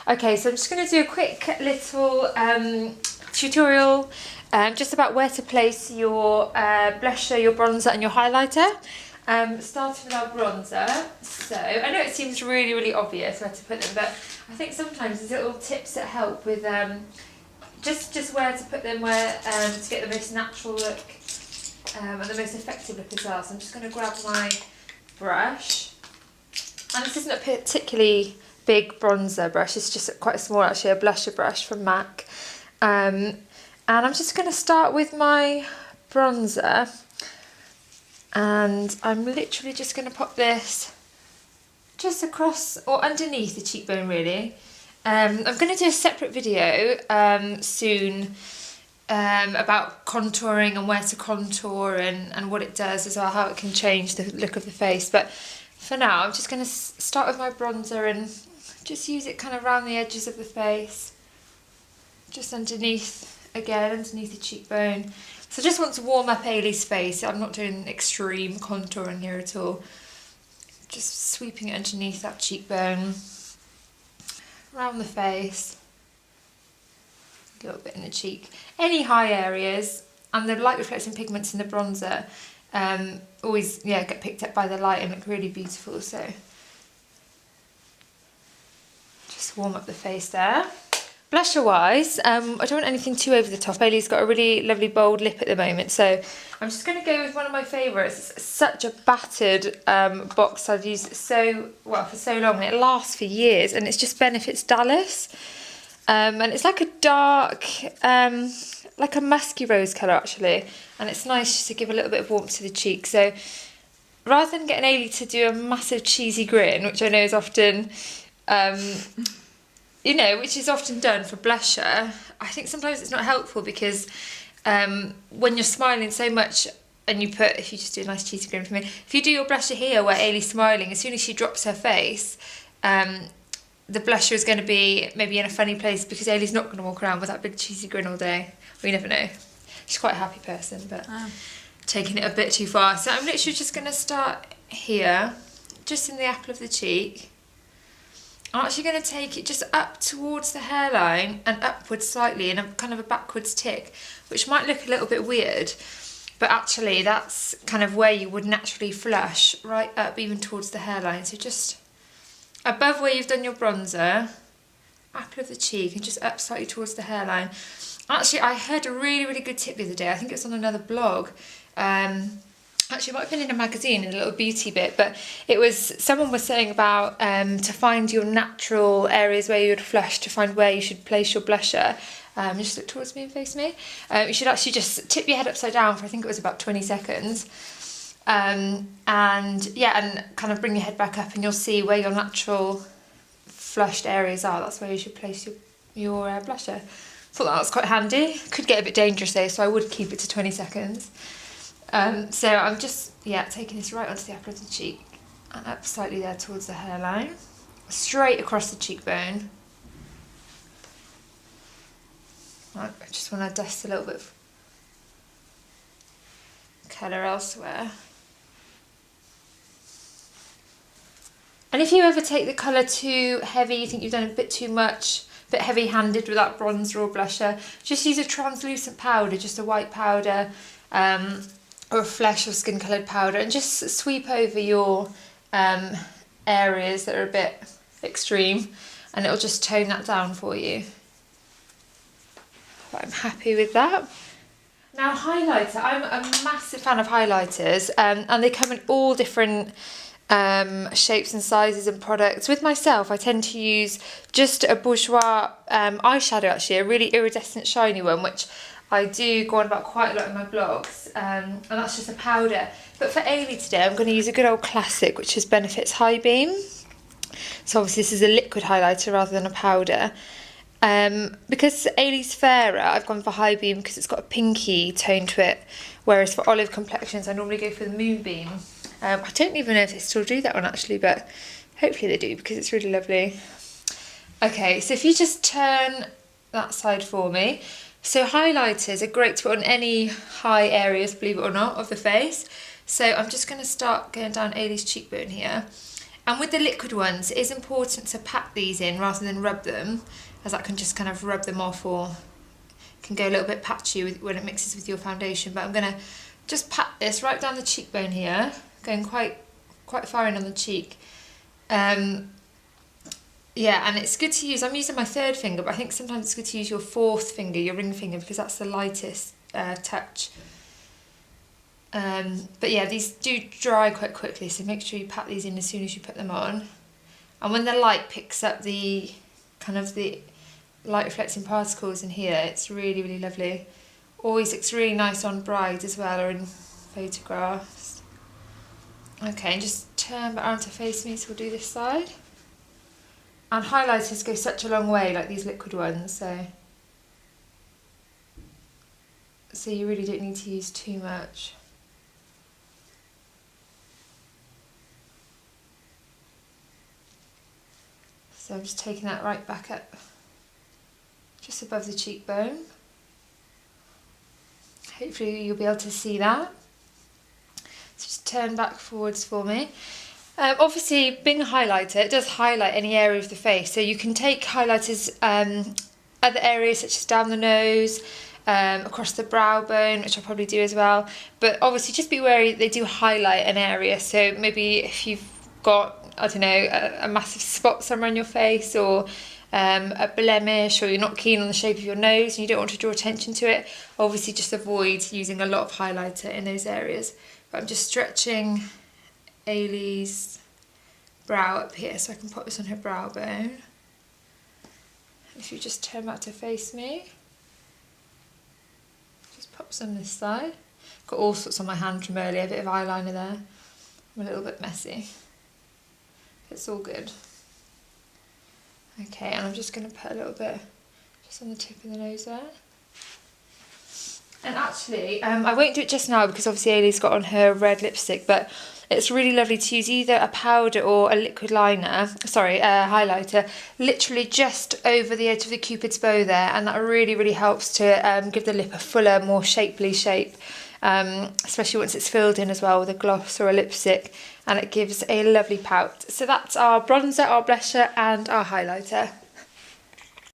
Okay, so I'm just going to do a quick little tutorial just about where to place your blusher, your bronzer and your highlighter. Starting with our bronzer. So I know it seems really, really obvious where to put them, but I think sometimes there's little tips that help with just where to put them, where to get the most natural look and the most effective look as well. So I'm just going to grab my brush, and this isn't a particularly big bronzer brush, it's just quite small actually, a blusher brush from MAC. And I'm just going to start with my bronzer, and I'm literally just going to pop this just across or underneath the cheekbone really. I'm going to do a separate video soon about contouring and where to contour and what it does as well, how it can change the look of the face. But for now I'm just going to start with my bronzer and just use it kind of around the edges of the face, just underneath, again underneath the cheekbone. So I just want to warm up Ailey's face. I'm not doing extreme contouring here at all, just sweeping it underneath that cheekbone, around the face, a little bit in the cheek. Any high areas, and the light reflecting pigments in the bronzer always get picked up by the light and look really beautiful. So just warm up the face there. Blusher wise, I don't want anything too over the top. Ailey's got a really lovely bold lip at the moment, so I'm just going to go with one of my favourites. It's such a battered box. I've used it for so long, and it lasts for years, and it's just Benefit's Dallas. And it's like a dark, like a musky rose colour actually, and it's nice just to give a little bit of warmth to the cheek. So rather than getting Ailey to do a massive cheesy grin, which I know is often which is often done for blusher, I think sometimes it's not helpful because when you're smiling so much and if you just do a nice cheesy grin for me, if you do your blusher here where Ailey's smiling, as soon as she drops her face, the blusher is going to be maybe in a funny place because Ailey's not going to walk around with that big cheesy grin all day. We never know. She's quite a happy person, but taking it a bit too far. So I'm literally just going to start here, just in the apple of the cheek. I'm actually going to take it just up towards the hairline and upwards slightly in a kind of a backwards tick, which might look a little bit weird, but actually that's kind of where you would naturally flush, right up even towards the hairline. So just above where you've done your bronzer, apple of the cheek, and just up slightly towards the hairline. Actually, I heard a really, really good tip the other day. I think it's on another blog. Actually, it might have been in a magazine, in a little beauty bit, but someone was saying about to find your natural areas where you would flush, to find where you should place your blusher. Just look towards me and face me. You should actually just tip your head upside down for, I think it was about 20 seconds. And kind of bring your head back up, and you'll see where your natural flushed areas are. That's where you should place your blusher. Thought that was quite handy. Could get a bit dangerous though, so I would keep it to 20 seconds. So I'm just taking this right onto the apple of the cheek and up slightly there towards the hairline, straight across the cheekbone. I just want to dust a little bit of colour elsewhere. And if you ever take the colour too heavy, you think you've done a bit too much, a bit heavy-handed with that bronzer or blusher, just use a translucent powder, just a white powder, or a flesh or skin coloured powder, and just sweep over your areas that are a bit extreme, and it'll just tone that down for you. But I'm happy with that. Now highlighter, I'm a massive fan of highlighters, and they come in all different shapes and sizes and products. With myself, I tend to use just a Bourjois eyeshadow actually, a really iridescent shiny one, which I do go on about quite a lot in my blogs, and that's just a powder. But for Ailey today, I'm going to use a good old classic, which is Benefit's High Beam. So obviously this is a liquid highlighter rather than a powder. Because Ailey's fairer, I've gone for High Beam because it's got a pinky tone to it, whereas for olive complexions I normally go for the Moonbeam. I don't even know if they still do that one actually, but hopefully they do because it's really lovely. Okay, so if you just turn that side for me. So highlighters are great to put on any high areas, believe it or not, of the face. So I'm just going to start going down Ailey's cheekbone here. And with the liquid ones, it is important to pat these in rather than rub them, as that can just kind of rub them off, or can go a little bit patchy when it mixes with your foundation. But I'm going to just pat this right down the cheekbone here, going quite far in on the cheek. Yeah, and it's good to use, I'm using my third finger, but I think sometimes it's good to use your fourth finger, your ring finger, because that's the lightest touch. But yeah, these do dry quite quickly, so make sure you pat these in as soon as you put them on. And when the light picks up the kind of the light reflecting particles in here, it's really, really lovely. Always looks really nice on brides as well, or in photographs. Okay, and just turn back around to face me, so we'll do this side. And highlighters go such a long way, like these liquid ones, so you really don't need to use too much. So I'm just taking that right back up, just above the cheekbone. Hopefully you'll be able to see that. So just turn back forwards for me. Obviously, being a highlighter, it does highlight any area of the face. So you can take highlighters other areas such as down the nose, across the brow bone, which I'll probably do as well. But obviously just be wary, they do highlight an area. So maybe if you've got, I don't know, a massive spot somewhere on your face, or a blemish, or you're not keen on the shape of your nose and you don't want to draw attention to it, obviously just avoid using a lot of highlighter in those areas. But I'm just stretching Ailey's brow up here, so I can put this on her brow bone. If you just turn back to face me, just pop some this side. Got all sorts on my hand from earlier, a bit of eyeliner there. I'm a little bit messy. It's all good. Okay, and I'm just going to put a little bit just on the tip of the nose there. And actually, I won't do it just now because obviously Ailey's got on her red lipstick, but it's really lovely to use either a powder or a liquid highlighter, literally just over the edge of the Cupid's bow there, and that really, really helps to give the lip a fuller, more shapely shape, especially once it's filled in as well with a gloss or a lipstick, and it gives a lovely pout. So that's our bronzer, our blusher and our highlighter.